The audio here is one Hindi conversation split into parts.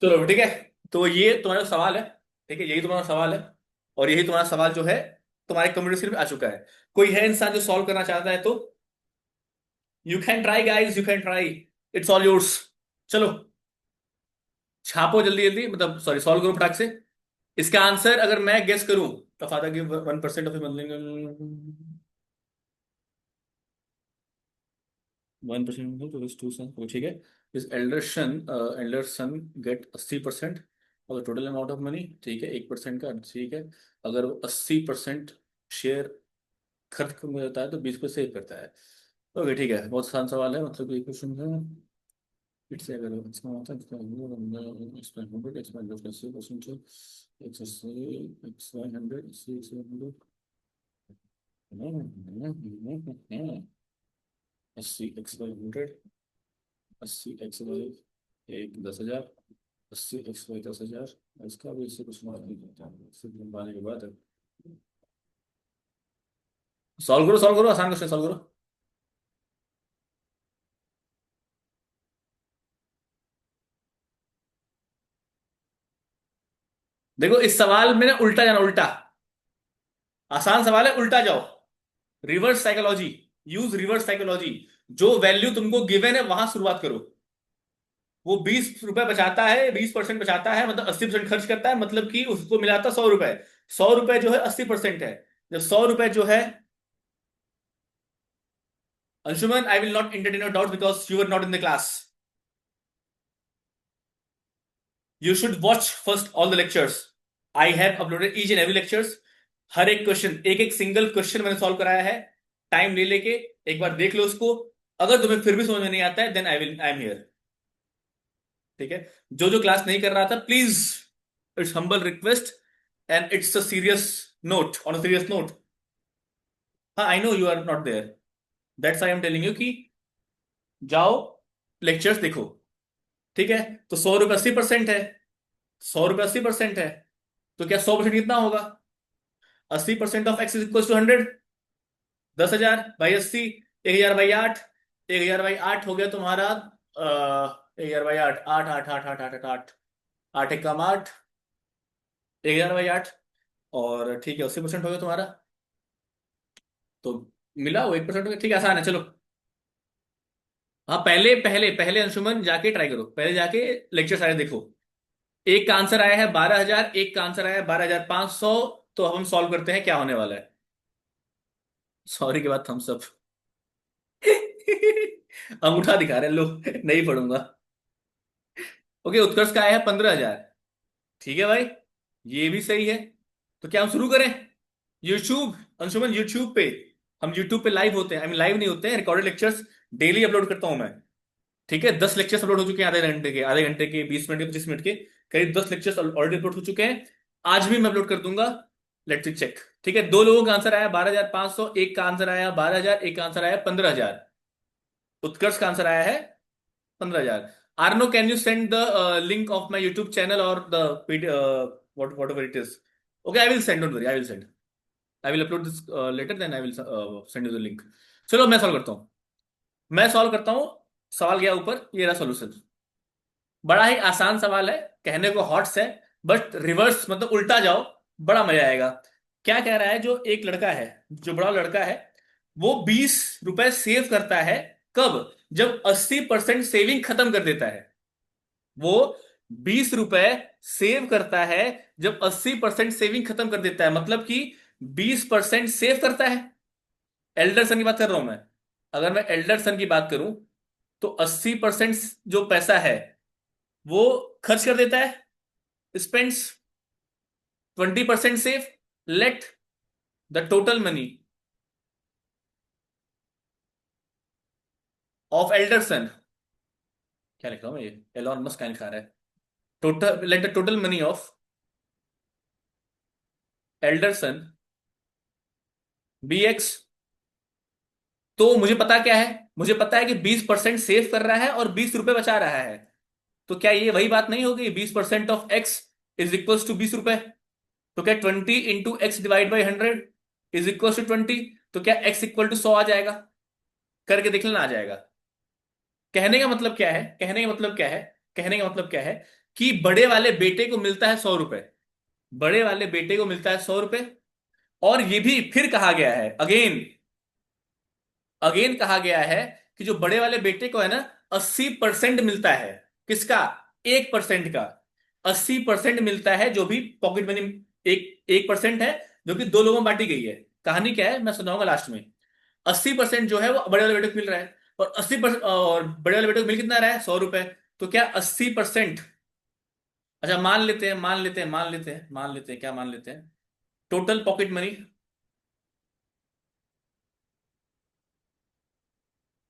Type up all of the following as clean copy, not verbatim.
चलो ठीक है। तो ये तुम्हारा सवाल है। ठीक है, यही तुम्हारा सवाल है। और यही तुम्हारा सवाल जो है तुम्हारे कम्प्यूटर स्क्रीन पे आ चुका है। कोई है इंसान जो सॉल्व करना चाहता है तो you can try guys, you can try. It's all yours. चलो, छापो जल्दी जल्दी, मतलब सॉरी, सॉल्व करो फटाक से। इसका आंसर अगर मैं गेस करूं तो फादर गिव 1% ऑफ हिज 1%, तो इस टू सन, ठीक है। इस एल्डर सन गेट 80% और टोटल अमाउंट ऑफ मनी, ठीक है, 1% का, ठीक है। अगर वो 80% शेयर खर्च में होता है तो 20 पे सेव करता है। ओके ठीक है, बहुत आसान सवाल है, मतलब ये क्वेश्चन है। इससे अगर इसका मतलब एक्सपेंड एक्सपेंड कैसे percent, X X Y 100, X Y 100, 80 X Y 100, 80 X Y एक 10,000, 80 एक्स वाई 10,000। इसका भी इससे कुछ मार्क नहीं करता है, सिर्फ लंबाने के बाद सॉल्व करो, सॉल्व करो, आसान क्वेश्चन सॉल्व करो। देखो इस सवाल में ना उल्टा जाना, उल्टा। आसान सवाल है, उल्टा जाओ। Reverse psychology. Use reverse psychology. जो वैल्यू तुमको गिवन है वहां शुरुआत करो। वो 20 रुपए बचाता है, 20% बचाता है, मतलब 80% खर्च करता है, मतलब कि उसको मिला था 100 रुपए। 100 रुपए जो है 80% है। जब 100 रुपए जो है, Anshuman I will not entertain your doubt because you are not in the class. You should watch first all the lectures. I have uploaded each and every lectures. हर एक क्वेश्चन, एक एक सिंगल क्वेश्चन मैंने सॉल्व कराया है, टाइम ले लेके। एक बार देख लो उसको। अगर तुम्हें फिर भी समझ में नहीं आता है देन आई एम हियर। ठीक है। जो जो क्लास नहीं कर रहा था please, it's humble request and it's a serious note, on a serious note. हाँ I know you are not there, that's I am telling you कि जाओ लेक्चर्स देखो। ठीक है। तो 100 रुपये 80% है। 100 रुपये 80% है। तो क्या 100% कितना होगा? 80% of X is equal to 100। 10,000 by 80, 1,000 by 8। 1,000 by 8 हो गया तुम्हारा 1,000 बाई 8, 8 8 8 8 8 8 8 एक कम 8, 1,000 बाई 8। और ठीक है, 80% हो गया तुम्हारा। तो मिला वो 1% हो गया, ठीक है, आसान है, चलो। हाँ, पहले पहले पहले अंशुमन जाके ट्राई करो, पहले जाके लेक्चर सारे देखो। एक का आंसर आया है 12,000, एक का आंसर आया है 12,500। तो अब हम सॉल्व करते हैं क्या होने वाला है। सॉरी के बाद थम्स अप। अंगूठा दिखा रहे हैं लोग, नहीं पढ़ूंगा। ओके, उत्कर्ष का आया है 15,000। ठीक है भाई, ये भी सही है। तो क्या हम शुरू करें? यूट्यूब, अंशुमन यूट्यूब पे, हम यूट्यूब पे लाइव होते हैं, आई मीन लाइव नहीं होते हैं, रिकॉर्डेड लेक्चर्स डेली अपलोड करता हूं मैं। ठीक है, 10 लेक्चर्स अपलोड हो चुके हैं, आधे घंटे के 20 मिनट के 25 मिनट के, करीब 10 लेक्चर्स ऑलरेडी अपलोड हो चुके हैं। आज भी मैं अपलोड कर दूंगा। Let's check. ठीक है, दो लोगों का आंसर आया 12,500, एक का आंसर आया 12,000, एक का आंसर आया 15,000। उत्कर्ष का आंसर आया है 15,000। Arno, can you send the link of my YouTube channel और the whatever it is? Okay, I will send, don't worry, I will send. I will upload this letter, then I will send you the link. चलो मैं सॉल्व करता हूँ। मैं सॉल्व करता हूँ। सवाल गया ऊपर, ये रहा सोल्यूशन। बड़ा ही आसान सवाल है, कहने को हॉट्स है, बट रिवर्स मतलब उल्टा जाओ, बड़ा मजा आएगा। क्या कह रहा है, जो एक लड़का है, जो बड़ा लड़का है, वो 20 रुपए सेव करता है। कब? जब 80% सेविंग खत्म कर देता है। वो 20 रुपए सेव करता है जब 80% सेविंग खत्म कर देता है, मतलब कि 20% सेव करता है। एल्डर सन की बात कर रहा हूं मैं। अगर मैं एल्डर सन की बात करूं तो 80% जो पैसा है वो खर्च कर देता है, spends. 20% save. Late the total money of elder सन, क्या लिख रहा हूं मैं, ये एलॉन मस्क क्या लिखा रहा है, total, let the total money of elder son be X. तो मुझे पता क्या है, मुझे पता है कि 20% सेव कर रहा है और 20 रुपए बचा रहा है। तो क्या ये वही बात नहीं होगी, 20% of X is equal to 20 रुपए? तो क्या 20 into X divide by 100 is equal to 20? तो क्या एक्स इक्वल टू 100 आ जाएगा? करके देख लेना, आ जाएगा। कहने का मतलब क्या है, कहने का मतलब क्या है, कहने का मतलब क्या है, कि बड़े वाले बेटे को मिलता है 100 रुपए। बड़े वाले बेटे को मिलता है 100 रुपए। और ये भी फिर कहा गया है, अगेन अगेन कहा गया है कि जो बड़े वाले बेटे को है ना, 80% मिलता है। किसका? 1% का 80% मिलता है, जो भी पॉकेट मनी। 1% है जो कि दो लोगों में बांटी गई है। कहानी क्या है मैं सुनाऊंगा लास्ट में। 80% जो है वो बड़े वाले बेटे को मिल रहा है, और 80% और बड़े वाले बेटे को मिल कितना रहा है? 100 रुपए। तो क्या 80%? अच्छा मान लेते हैं, मान लेते हैं, क्या मान लेते हैं? Total pocket money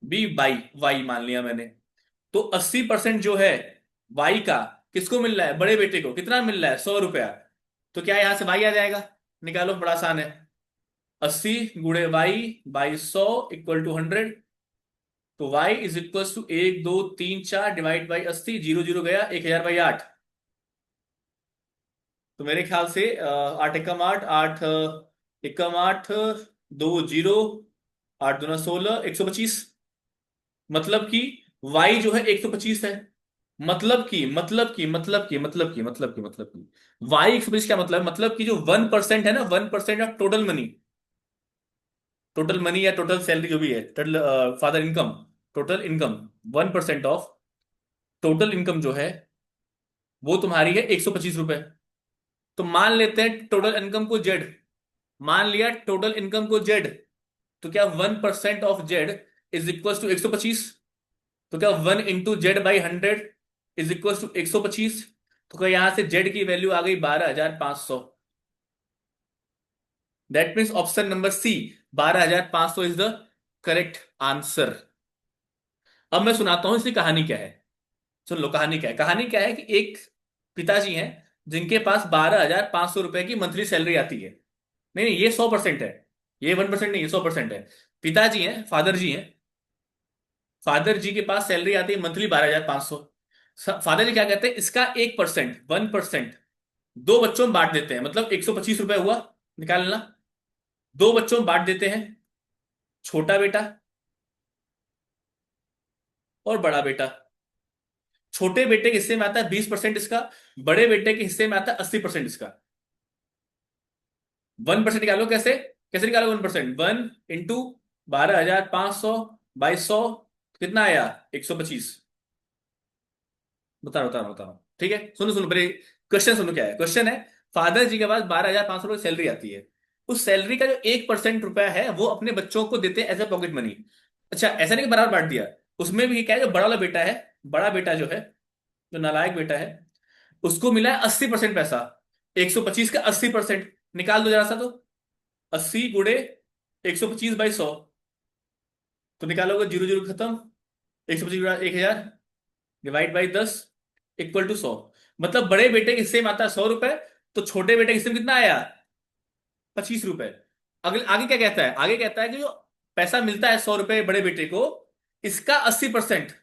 be by Y मान लिया मैंने। तो 80% जो है वाई का, किसको मिल रहा है? बड़े बेटे को। कितना मिल रहा है? 100 रुपया। तो क्या यहां से वाई आ जाएगा? निकालो, बड़ा आसान है। 80 गुणे वाई बाई 100 इक्वल टू 100। तो Y is equal to 1 2 3 4 divide by 80, 0 0 गया, 1000/8। तो मेरे ख्याल से 8 एकम 8, 8 एकम 8, 2 0, 8 दूना 16, 125। मतलब कि y जो है 125 है। मतलब कि y 125 क्या मतलब है? मतलब कि जो 1% है ना, 1% of total money, total money या टोटल सैलरी जो भी है, total father income, total income, 1% of total income जो है वो तुम्हारी है 125 रुपए। तो मान लेते हैं टोटल इनकम को जेड। मान लिया टोटल इनकम को जेड। तो क्या 1% of Z is equal to 125? तो क्या 1 into Z by 100 is equal to 125? तो क्या यहां से जेड की वैल्यू आ गई 12,500। That means option number C, 12,500 is the correct answer. अब मैं सुनाता हूं इसकी कहानी क्या है। सुन लो कहानी क्या है। कहानी क्या है कि एक पिताजी हैं जिनके पास 12,500 रुपए की मंथली सैलरी आती है। नहीं नहीं, ये 100% है। ये 1% नहीं, ये 100% है। पिताजी हैं, फादर जी हैं। फादर जी के पास सैलरी आती है मंथली 12,500। फादर जी क्या कहते हैं, इसका 1%, 1% दो बच्चों में बांट देते हैं, मतलब 125 रुपए हुआ। निकालना। दो बच्चों में बांट देते हैं, छोटा बेटा और बड़ा बेटा। छोटे बेटे के हिस्से में आता है 20% इसका, बड़े बेटे के हिस्से में आता है 80% इसका। 1% निकालो, कैसे? कैसे निकालो 1%? 1 इंटू 12,500 बाई 100, कितना आया? 125। बता रहा हूं, ठीक है। सुनो सुनो पहले, क्वेश्चन सुनो क्या है। क्वेश्चन है, फादर जी के पास 12,500 रुपये सैलरी आती है। उस सैलरी का जो 1% रुपया है वो अपने बच्चों को देते हैं एज ए पॉकेट मनी। अच्छा ऐसा नहीं कि बराबर बांट दिया। उसमें भी क्या है, जो बड़ा वाला बेटा है, बड़ा बेटा जो है, जो नालायक बेटा है, उसको मिला है 80% पैसा। 125 का 80%। निकाल दो जरा सा तो। 80 गुणे 125/100। तो निकालोगे, जीरो जीरो खत्म। 125 × 1,000 डिवाइड बाई 10 इक्वल टू 100। मतलब बड़े बेटे के हिस्से में आता है 100 रुपए, तो छोटे बेटे के हिस्से में कितना आया? 25 रुपए। अगले आगे क्या कहता है? आगे कहता है कि जो पैसा मिलता है 100 रुपए बड़े बेटे को, इसका 80%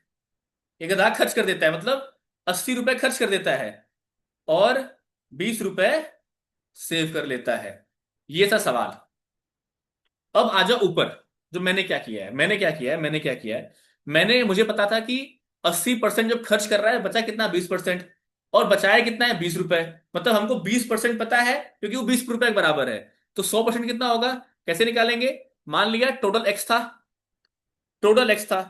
ये गधा खर्च कर देता है, मतलब 80 रुपए खर्च कर देता है, और 20 रुपए सेव कर लेता है। ये था सवाल। अब आ जाओ ऊपर। जो मैंने क्या किया है, मैंने मुझे पता था कि 80% जब खर्च कर रहा है, बचा कितना? 20%। और बचाया कितना है? 20 रुपए। मतलब हमको 20% पता है क्योंकि वो 20 रुपए के बराबर है। तो 100% कितना होगा? कैसे निकालेंगे? मान लिया टोटल एक्स था, टोटल एक्स था,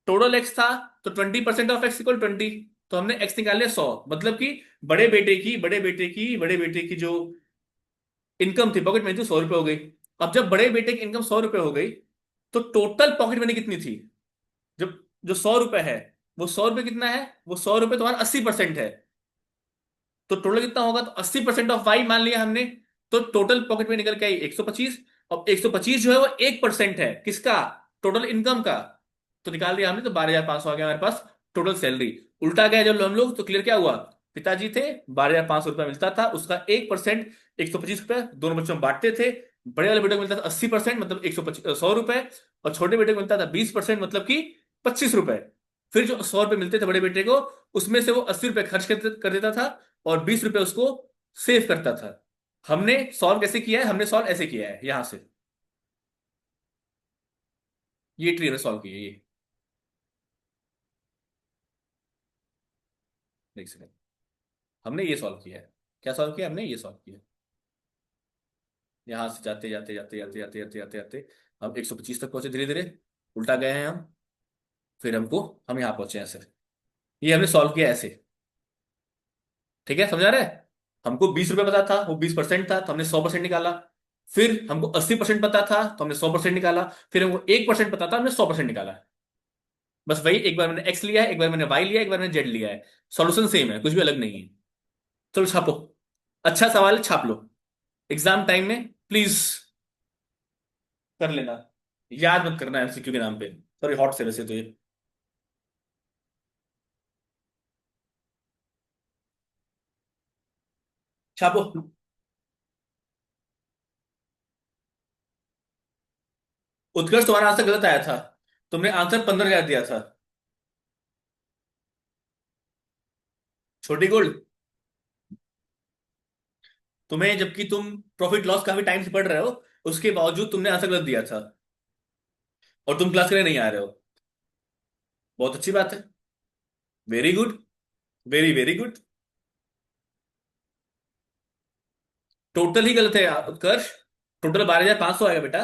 टोटल एक्स था। तो 20% ऑफ एक्स इक्वल 20। तो हमने एक्स निकाल लिया 100। मतलब कि बड़े बेटे की जो इनकम थी, पॉकेट मनी थी, 100 रुपए हो गई। अब जब बड़े बेटे की इनकम 100 रुपए हो गई, तो टोटल पॉकेट मनी कितनी थी? जब जो 100 रुपए है, वो 100 रुपए कितना है? वो 100 रुपए तुम्हारा 80% है। तो टोटल कितना होगा? तो 80% ऑफ वाई मान लिया हमने। तो टोटल पॉकेट मनी निकल के आई 125। अब 125 जो है वो 1% है, किसका? टोटल इनकम का। तो निकाल दिया हमने, तो 12,500 आ गया हमारे पास टोटल सैलरी। उल्टा गया जब हम लोग, तो क्लियर क्या हुआ? पिताजी थे, 12,500 रुपया मिलता था, उसका 1%, 125 रुपये दोनों बच्चों में बांटते थे। बड़े वाले बेटे को मिलता था 80%, मतलब 100 रुपए। और छोटे बेटे को मिलता था 20%, मतलब कि 25 रुपए। फिर जो 100 रुपए मिलते थे बड़े बेटे को, उसमें से वो 80 रुपए खर्च कर देता था, और 20 रुपए उसको सेव करता था। हमने सॉल्व कैसे किया है? हमने सॉल्व ऐसे किया है, यहां से। ये ट्री में सॉल्व किया है, ये देख सकते हैं। हमने ये सॉल्व किया है। क्या सॉल्व किया हमने? ये सॉल्व किया। यहां से जाते जाते जाते जाते जाते जाते जाते जाते हम 125 तक पहुंचे धीरे धीरे। उल्टा गए हैं हम। फिर हम यहाँ पहुंचे हैं सर। ये हमने सॉल्व किया ऐसे। ठीक है, समझा रहे हैं? हमको 20 रुपये पता था, वो 20% था, तो हमने 100% निकाला। फिर हमको 80% पता था, तो हमने 100% निकाला। फिर हमको 1% पता था, हमने 100% निकाला। बस वही, एक बार मैंने एक्स लिया है, एक बार मैंने वाई लिया है, एक बार मैंने जेड लिया है। सॉल्यूशन सेम है, कुछ भी अलग नहीं है। चलो छापो। अच्छा सवाल है, छाप लो। एग्जाम टाइम में प्लीज कर लेना। याद मत करना एमसीक्यू के नाम पे। सॉरी, हॉट से वैसे तो ये। छापो। उत्कर्ष, तुम्हारा आंसर गलत आया था। तुमने आंसर 15,000 दिया था। छोटी गोल्ड। तुम्हें, जबकि तुम प्रॉफिट लॉस काफी टाइम से पढ़ रहे हो, उसके बावजूद तुमने आंसर गलत दिया था। और तुम क्लास करने नहीं आ रहे हो। बहुत अच्छी बात है। Very good. Very very good. Total ही गलत है उत्कर्ष। टोटल 12,500 आएगा बेटा।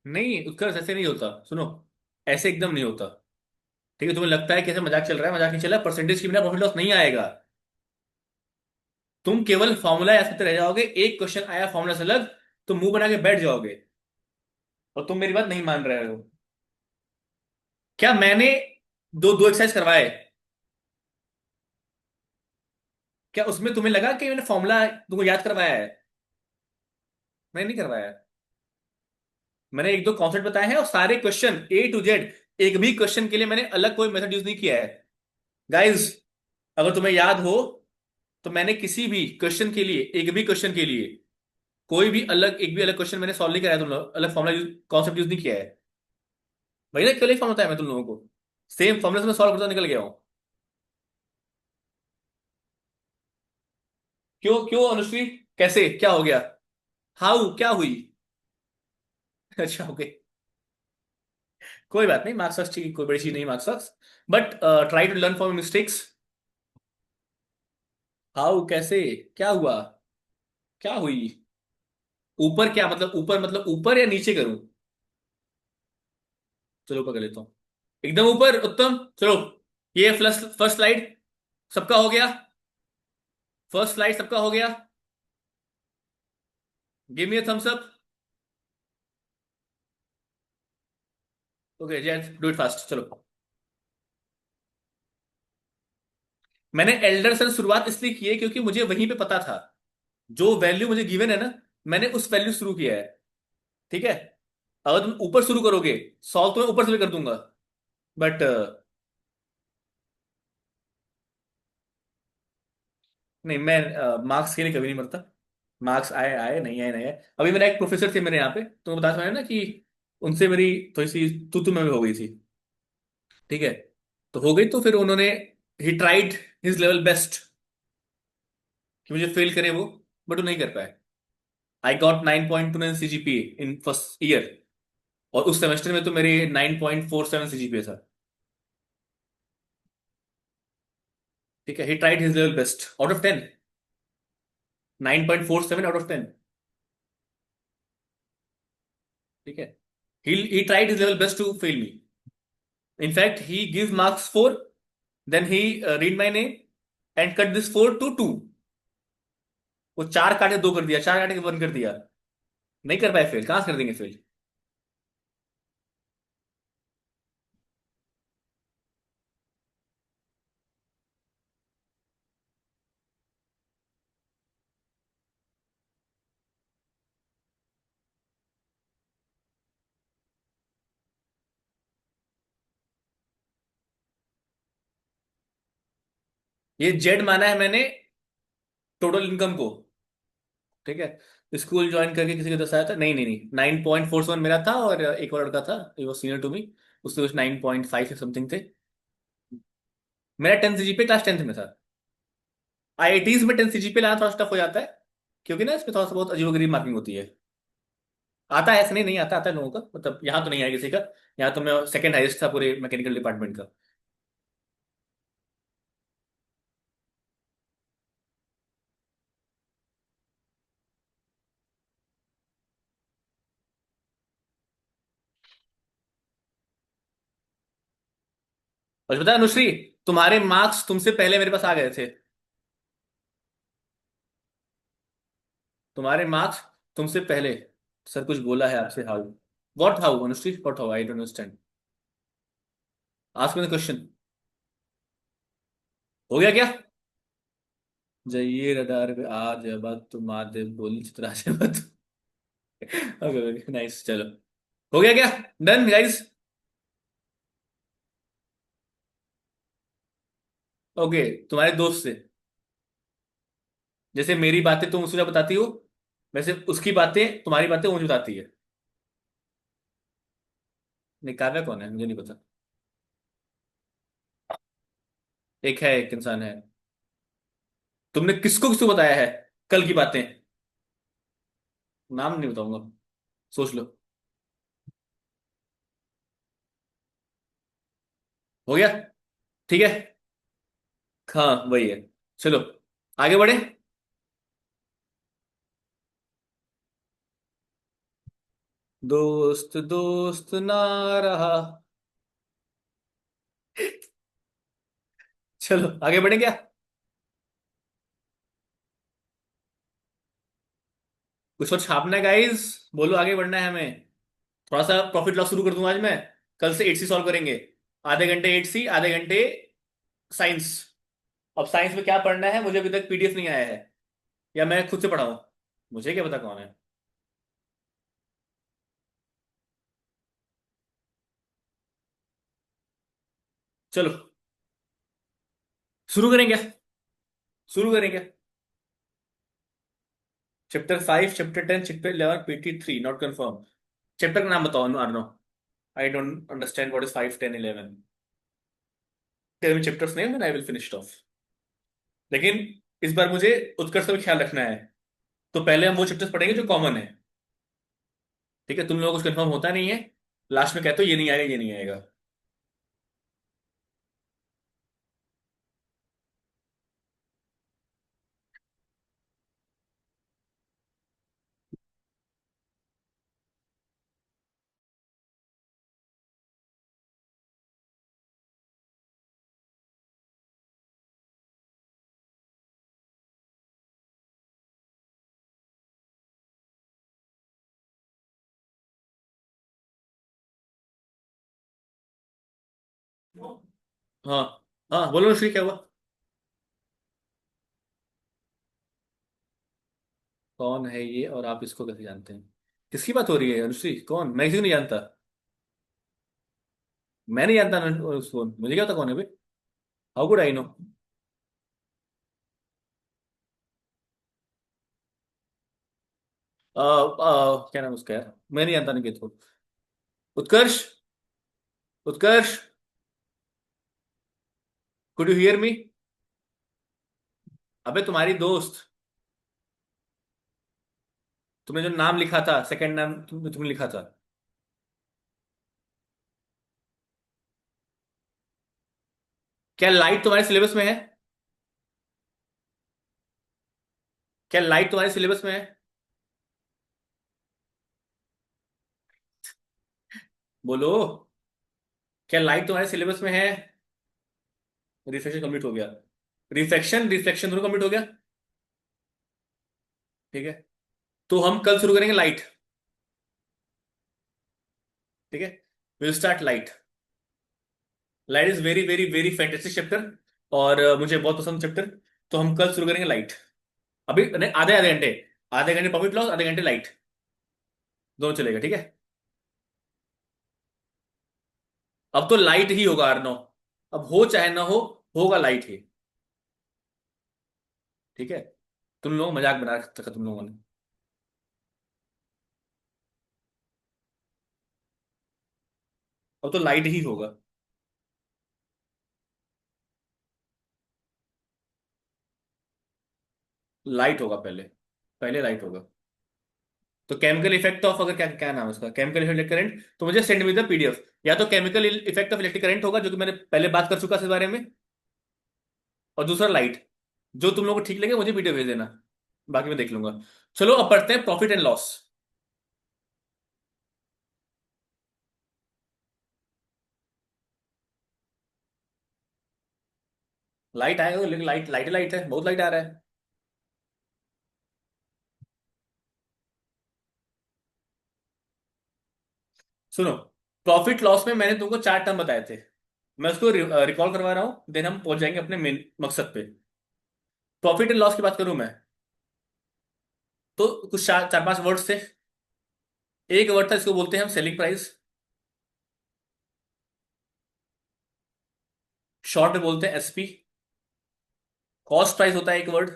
नहीं उत्कर्ष, ऐसे नहीं होता, सुनो। ऐसे एकदम नहीं होता। ठीक है, तुम्हें लगता है कि ऐसे मजाक चल रहा है, मजाक नहीं चल रहा। परसेंटेज की बिना प्रॉफिट लॉस नहीं आएगा। तुम केवल फॉर्मूला याद करते रह जाओगे, एक क्वेश्चन आया फॉर्मूला से अलग, तो मुंह बना के बैठ जाओगे। और तुम मेरी बात नहीं मान रहे हो। क्या मैंने दो दो एक्सरसाइज करवाए? क्या उसमें तुम्हें लगा कि मैंने फॉर्मूला तुमको याद करवाया है? मैंने नहीं करवाया। मैंने एक दो कॉन्सेप्ट बताए हैं, और सारे क्वेश्चन A to Z, एक भी क्वेश्चन के लिए मैंने अलग कोई मेथड यूज नहीं किया है। गाइस, अगर तुम्हें याद हो, तो मैंने किसी भी क्वेश्चन के लिए, एक भी क्वेश्चन के लिए, कोई भी अलग, एक भी अलग क्वेश्चन मैंने सॉल्व नहीं कराया तुम लोग, अलग फॉर्मूला यूज, कॉन्सेप्ट यूज नहीं किया है। वही ना, केवल एक फॉर्म बताया मैं तुम लोगों को। सेम फॉर्मूला से मैं सॉल्व करता निकल गया हूँ। क्यों क्यों अनुश्री? कैसे, क्या हो गया? हाउ, क्या हुई? अच्छा, ओके। कोई बात नहीं, मार्क्स वार्क्स की कोई बड़ी चीज नहीं, मार्क्स वार्क्स। But try to learn from mistakes. How, कैसे? क्या हुआ? क्या हुई? ऊपर क्या मतलब? ऊपर मतलब ऊपर या नीचे करूं? चलो ऊपर कर लेता हूँ। एकदम ऊपर, उत्तम, चलो। ये फर्स्ट फर्स्ट स्लाइड सबका हो गया। फर्स्ट स्लाइड सबका हो गया। Give me a thumbs up. Okay gent, do it fast, चलो। मैंने एल्डर से शुरुआत इसलिए की है क्योंकि मुझे वहीं पे पता था, जो वैल्यू मुझे गिवन है ना, मैंने उस वैल्यू शुरू किया है। ठीक है। अगर तुम ऊपर शुरू करोगे, सॉल्व तो मैं ऊपर से भी कर दूंगा। बट नहीं, मैं मार्क्स के लिए कभी नहीं मरता। मार्क्स आए आए, नहीं आए नहीं आए। अभी मेरा एक प्रोफेसर थे मेरे यहाँ पे, तो बता सुना ना कि उनसे मेरी थोड़ी सी तू में हो गई थी। ठीक है। तो हो गई, तो फिर उन्होंने, ही ट्राइड हिज लेवल बेस्ट कि मुझे फेल करे वो, बट वो नहीं कर पाए। I got 9.29 CGPA in first year. और उस सेमेस्टर में तो मेरे 9.47 CGPA था। ठीक है, he tried his level best out of 10। 9.47 out of 10। ठीक है। He tried his level best to fail me. In fact he give marks 4, then he read my name and cut this 4 to 2। वो चार काटे दो कर दिया, चार काटे के वन कर दिया। नहीं कर पाए फेल, कहां से कर देंगे फेल? ये जेड माना है मैंने टोटल इनकम को। ठीक है, स्कूल ज्वाइन करके किसी को दस आया था, नहीं नहीं नहीं, 9.47 मेरा था, और एक और लड़का था, वो सीनियर टू मी, उसके कुछ 9.5 या समथिंग थे। मेरा 10 सीजीपीए क्लास 10th में था। आईआईटीज में 10 सीजीपीए लाना थोड़ा टफ हो जाता है, क्योंकि ना इसमें थोड़ा सा बहुत अजीबोगरीब मार्किंग होती है। आता है, ऐसा नहीं, नहीं आता, आता है लोगों का, मतलब यहाँ तो नहीं है किसी का। यहाँ तो मैं सेकंड हाईएस्ट था पूरे मैकेनिकल डिपार्टमेंट का। और पता है अनुश्री, तुम्हारे मार्क्स तुमसे पहले मेरे पास आ गए थे। तुम्हारे मार्क्स तुमसे पहले। सर कुछ बोला है आपसे, how? What how Anushri, what how? I don't understand. Ask me the question. हो गया क्या? जाइए रडार पे आज बात तुम आते बोली चित्रा से बात। ओके नाइस, चलो। हो गया क्या? Done guys. ओके, तुम्हारे दोस्त से, जैसे मेरी बातें तुम उसे बताती हो, वैसे उसकी बातें, तुम्हारी बातें वो मुझे बताती है। नहीं, काव्या कौन है, मुझे नहीं पता। एक है, एक इंसान है। तुमने किसको किसको बताया है कल की बातें? नाम नहीं बताऊंगा, सोच लो। हो गया? ठीक है। हाँ वही है। चलो आगे बढ़े। दोस्त दोस्त ना रहा। चलो आगे बढ़े क्या? कुछ और छापना है गाइस? बोलो, आगे बढ़ना है हमें। थोड़ा सा प्रॉफिट लॉस शुरू कर दूंगा आज मैं। कल से 8C सॉल्व करेंगे। आधे घंटे 8C, आधे घंटे साइंस। अब साइंस में क्या पढ़ना है, मुझे अभी तक पीडीएफ नहीं आया है, या मैं खुद से पढ़ाऊं? मुझे क्या पता कौन है। चलो शुरू करेंगे। शुरू करेंगे। Chapter 5, chapter 10, chapter 11, PT3 not confirm. Chapter का नाम बताओ Arno. I don't understand what is 5, 10, 11। Tell me chapters name and I will finish it off. लेकिन इस बार मुझे उत्कर्ष का भी ख्याल रखना है। तो पहले हम वो चैप्टर्स पढ़ेंगे जो कॉमन है। ठीक है, तुम लोगों को कुछ कंफर्म होता नहीं है, लास्ट में कहते हो ये नहीं आएगा, ये नहीं आएगा। हाँ हाँ, बोलो श्री, क्या हुआ? कौन है ये, और आप इसको कैसे जानते हैं? किसकी बात हो रही है अनुश्री, कौन? मैं किसी को नहीं जानता। मैं नहीं जानता उसको, मुझे क्या पता कौन है भाई। How good I know? क्या नाम है उसका यार, मैं नहीं जानता निकेत को। उत्कर्ष। उत्कर्ष, कुड यू हियर मी? अबे तुम्हारी दोस्त, तुमने जो नाम लिखा था, सेकंड नाम तुमने लिखा था। क्या लाइट तुम्हारे सिलेबस में है? क्या लाइट तुम्हारे सिलेबस में है? बोलो। क्या लाइट तुम्हारे सिलेबस में है? रिफ्लेक्शन कंप्लीट हो गया। रिफ्लेक्शन रिफ्लेक्शन दोनों कंप्लीट हो गया। ठीक है, तो हम कल शुरू करेंगे लाइट। ठीक है, will start light. Light is very very very fantastic chapter, और मुझे बहुत पसंद चैप्टर। तो हम कल शुरू करेंगे लाइट। अभी नहीं, आधे आधे घंटे। आधे घंटे प्रॉफिट लॉस, आधे घंटे लाइट, दोनों चलेगा, ठीक है। अब तो लाइट ही होगा अर्नो। अब हो चाहे ना हो, होगा लाइट ही। ठीक है, तुम लोग मजाक बना रखा तुम लोगों ने। अब तो लाइट ही होगा। लाइट होगा पहले, पहले लाइट होगा। तो केमिकल इफेक्ट ऑफ, अगर क्या क्या नाम है उसका, केमिकल इलेक्ट्रिक करंट, तो मुझे सेंड मी द पीडीएफ। या तो chemical effect of electric current होगा, जो कि मैंने पहले बात कर चुका इस बारे में। और दूसरा लाइट। जो तुम लोगों को ठीक लगे मुझे पीडीएफ भेज देना, बाकी मैं देख लूंगा। चलो अब पढ़ते हैं प्रॉफिट एंड लॉस। लाइट आएगा, लेकिन लाइट लाइट लाइट है, बहुत लाइट आ रहा है। सुनो, प्रॉफिट लॉस में मैंने तुमको चार टर्म बताए थे। मैं उसको रिकॉल करवा रहा हूँ, देन हम पहुंच जाएंगे अपने मेन मकसद पे। प्रॉफिट एंड लॉस की बात करूं मैं, तो कुछ चार चार पांच वर्ड्स थे। एक वर्ड था, इसको बोलते हैं हम सेलिंग प्राइस। शॉर्ट में बोलते हैं एसपी। कॉस्ट प्राइस होता है एक वर्ड,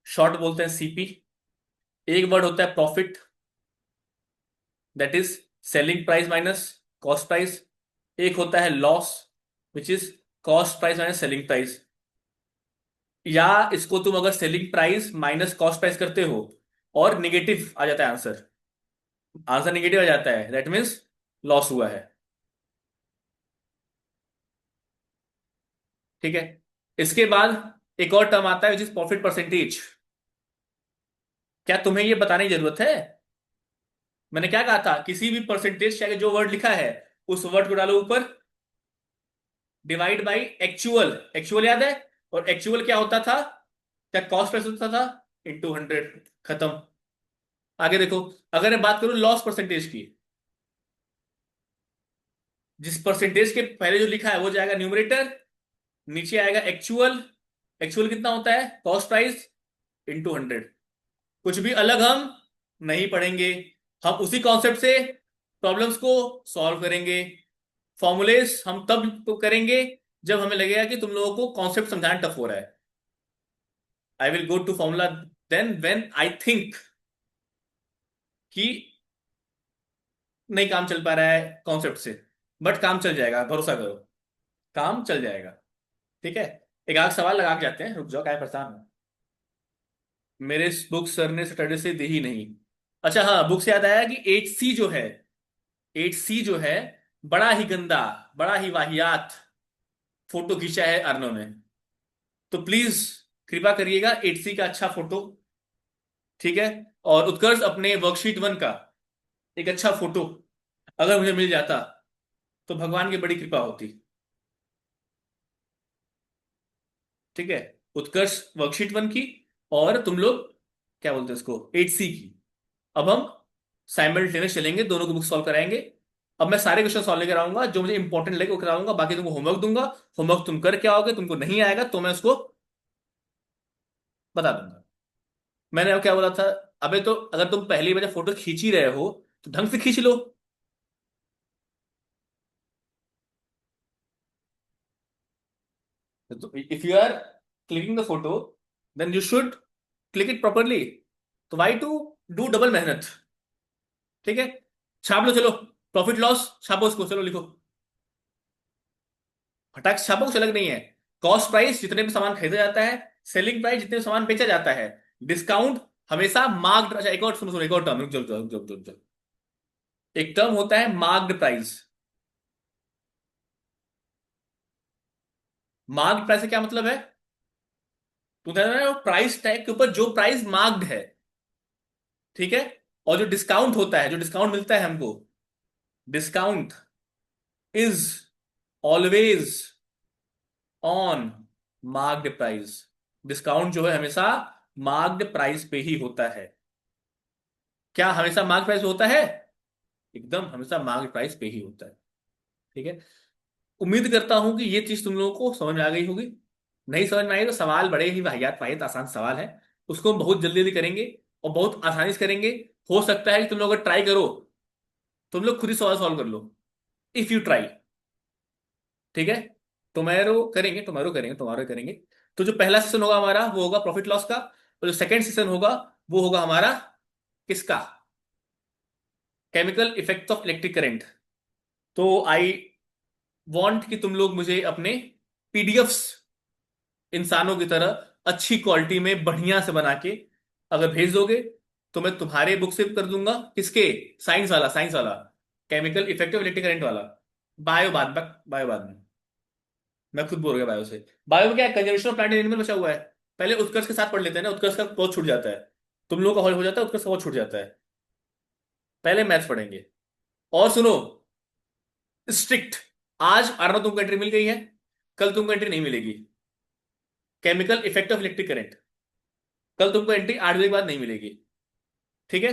शॉर्ट बोलते हैं सीपी। एक वर्ड होता है profit, that is selling price minus cost price. एक होता है loss, which is cost price minus selling price. या इसको तुम अगर selling price minus cost price करते हो और निगेटिव आ जाता है आंसर, आंसर निगेटिव आ जाता है, दैट मीन्स लॉस हुआ है। ठीक है। इसके बाद एक और टर्म आता है विच इज प्रॉफिट परसेंटेज। क्या तुम्हें ये बताने की जरूरत है? मैंने क्या कहा था, किसी भी परसेंटेज के आगे जो वर्ड लिखा है उस वर्ड को डालो ऊपर, डिवाइड बाई एक्चुअल। एक्चुअल याद है? और एक्चुअल क्या होता था? क्या कॉस्ट प्राइस होता था? इंटू 100, खत्म। आगे देखो, अगर मैं बात करूं लॉस परसेंटेज की, जिस परसेंटेज के पहले जो लिखा है वो जाएगा न्यूमरेटर, नीचे आएगा एक्चुअल। एक्चुअल कितना होता है? Cost price into 100। कुछ भी अलग हम नहीं पढ़ेंगे, हम उसी कॉन्सेप्ट से प्रॉब्लम्स को सॉल्व करेंगे। फॉर्मूलेस हम तब तो करेंगे जब हमें लगेगा कि तुम लोगों को कॉन्सेप्ट समझाना टफ हो रहा है। I will go to formula then when I think कि नहीं काम चल पा रहा है कॉन्सेप्ट से। बट काम चल जाएगा, भरोसा करो, काम चल जाएगा। ठीक है। एक आध सवाल लगा के जाते हैं, रुक जाओ, क्या परेशान है। मेरे बुक सर ने सैटरडे से दी ही नहीं। अच्छा हाँ, बुक से याद आया कि 8C जो है, 8C जो है, बड़ा ही गंदा, बड़ा ही वाहियात फोटो खींचा है अर्नो ने। तो प्लीज कृपा करिएगा 8C का अच्छा फोटो। ठीक है। और उत्कर्ष अपने वर्कशीट 1 का एक अच्छा फोटो अगर मुझे मिल जाता तो भगवान की बड़ी कृपा होती। ठीक है। उत्कर्ष वर्कशीट 1 की, और तुम लोग क्या बोलते हैं उसको, 8C की। अब हम साइमल्टेनियस चलेंगे, दोनों को बुक सॉल्व कराएंगे। अब मैं सारे क्वेश्चन सॉल्व लेकर आऊंगा, जो मुझे इंपॉर्टेंट लगे वो कराऊंगा, बाकी तुमको होमवर्क दूंगा। होमवर्क तुम करके आओगे, तुमको नहीं आएगा तो मैं उसको बता दूंगा। मैंने अब क्या बोला था? अबे तो अगर तुम पहली बार फोटो खींच ही रहे हो तो ढंग से खींच लो। तो if you are clicking the photo, then you should click it properly. तो वाई टू डू डबल मेहनत? ठीक है। छाप लो चलो, प्रॉफिट लॉस छापो उसको, चलो लिखो। फटाक से छापो, कुछ अलग नहीं है। कॉस्ट प्राइस जितने भी सामान खरीदा जाता है, सेलिंग प्राइस जितने भी सामान बेचा जाता है, डिस्काउंट हमेशा मार्क्ड। अच्छा एक और सुनो सुनो, एक और टर्म, रुक जाओ रुक जाओ रुक जाओ रुक जाओ। एक टर्म होता है मार्क्ड प्राइस। मार्क्ड प्राइस का क्या मतलब है? तो प्राइस टैग के ऊपर जो प्राइस मार्क्ड है, ठीक है। और जो डिस्काउंट होता है, जो डिस्काउंट मिलता है हमको, discount is always on marked price. Discount जो है हमेशा मार्क्ड प्राइस पे ही होता है। क्या हमेशा मार्क प्राइस पे होता है? एकदम हमेशा मार्क प्राइस पे ही होता है। ठीक है। उम्मीद करता हूं कि ये चीज तुम लोगों को समझ में आ गई होगी। नहीं समझ में आई तो सवाल बड़े ही वाहियात वाहियात आसान सवाल है, उसको हम बहुत जल्दी जल्दी करेंगे और बहुत आसानी से करेंगे। हो सकता है कि तुम लोग अगर ट्राई करो, तुम लोग खुद ही सवाल सॉल्व कर लो, इफ यू ट्राई। ठीक है। टुमारो करेंगे, टुमारो करेंगे, टुमारो करेंगे। तो जो पहला सेशन होगा हमारा वो होगा प्रॉफिट लॉस का, और जो सेकंड सेशन होगा वो होगा हमारा किसका, chemical effect of electric current. तो आई वांट कि तुम लोग मुझे अपने पीडीएफ्स इंसानों की तरह अच्छी क्वालिटी में बढ़िया से बना के अगर भेज दोगे, तो मैं तुम्हारे बुक से कर दूंगा। किसके? साइंस वाला, chemical effect of electric current वाला। बायो बाद में, मैं खुद बोल गया बायो से। बायो में क्या है, conservation of plant and animal बचा हुआ है। पहले उत्कर्ष के साथ पढ़ लेते हैं ना, उत्कर्ष का बहुत छूट जाता है। तुम लोगों का हॉल हो जाता है, उत्कर्ष का बहुत छूट जाता है। पहले मैथ्स पढ़ेंगे। और सुनो, स्ट्रिक्ट, आज आर तुमको एंट्री मिल गई है, कल तुमको एंट्री नहीं मिलेगी। Chemical effect of electric current, कल तुमको एंट्री 8 बजे के बाद नहीं मिलेगी। ठीक है?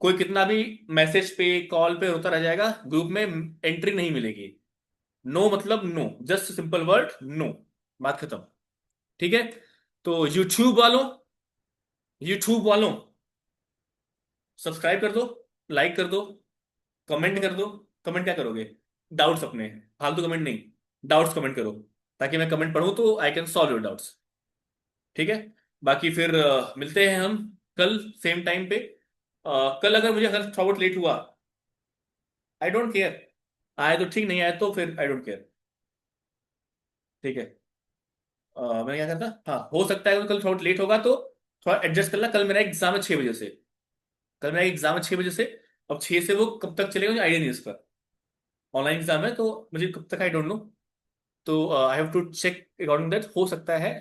कोई कितना भी मैसेज पे कॉल पे होता रह जाएगा, ग्रुप में एंट्री नहीं मिलेगी। नो मतलब no, just simple word no, बात खत्म। ठीक है? तो यूट्यूब वालों सब्सक्राइब कर दो, लाइक कर दो, कमेंट कर दो। कमेंट क्या करोगे? डाउट्स अपने, फालतू कमेंट नहीं, डाउट्स कमेंट करो, ताकि मैं कमेंट पढूं तो I can solve your doubts. ठीक है? बाकी फिर मिलते हैं हम कल सेम टाइम पे। कल अगर मुझे अगर थोड़ा बहुत लेट हुआ, आई डोंट केयर, आए तो ठीक, नहीं आए तो फिर आई डोंट केयर। ठीक है? मैं क्या करता, हाँ हो सकता है कि कल थोड़ा लेट होगा तो थोड़ा एडजस्ट कर ला। कल मेरा एग्जाम है 6 बजे से, कल मेरा एग्जाम है 6 बजे से। अब 6 से वो कब तक चलेगा मुझे आइडिया नहीं है इसका। ऑनलाइन एग्जाम है तो मुझे कब तक आई डोंट नो। तो I have to check according that, हो सकता है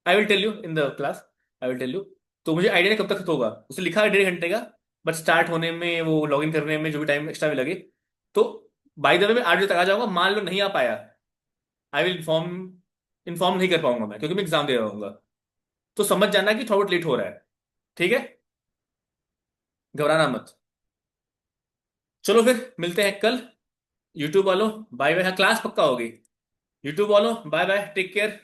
I will tell you in the class, I will tell you. तो मुझे आइडिया नहीं कब तक होगा, उसे लिखा है 1.5 घंटे का, बट स्टार्ट होने में वो लॉग इन करने में जो भी टाइम एक्स्ट्रा भी लगे। तो बाय द वे मैं 8 बजे तक आ जाऊंगा, मान लो नहीं आ पाया, आई विल इन्फॉर्म नहीं कर पाऊंगा मैं, क्योंकि मैं एग्जाम दे रहा हूँ। तो समझ जाना कि थोड़ा बहुत लेट हो रहा है। ठीक है? घबराना मत। चलो फिर मिलते हैं कल। यूट्यूब वालों बाय बाय, हाँ क्लास पक्का होगी। यूट्यूब वालों बाय बाय, टेक केयर।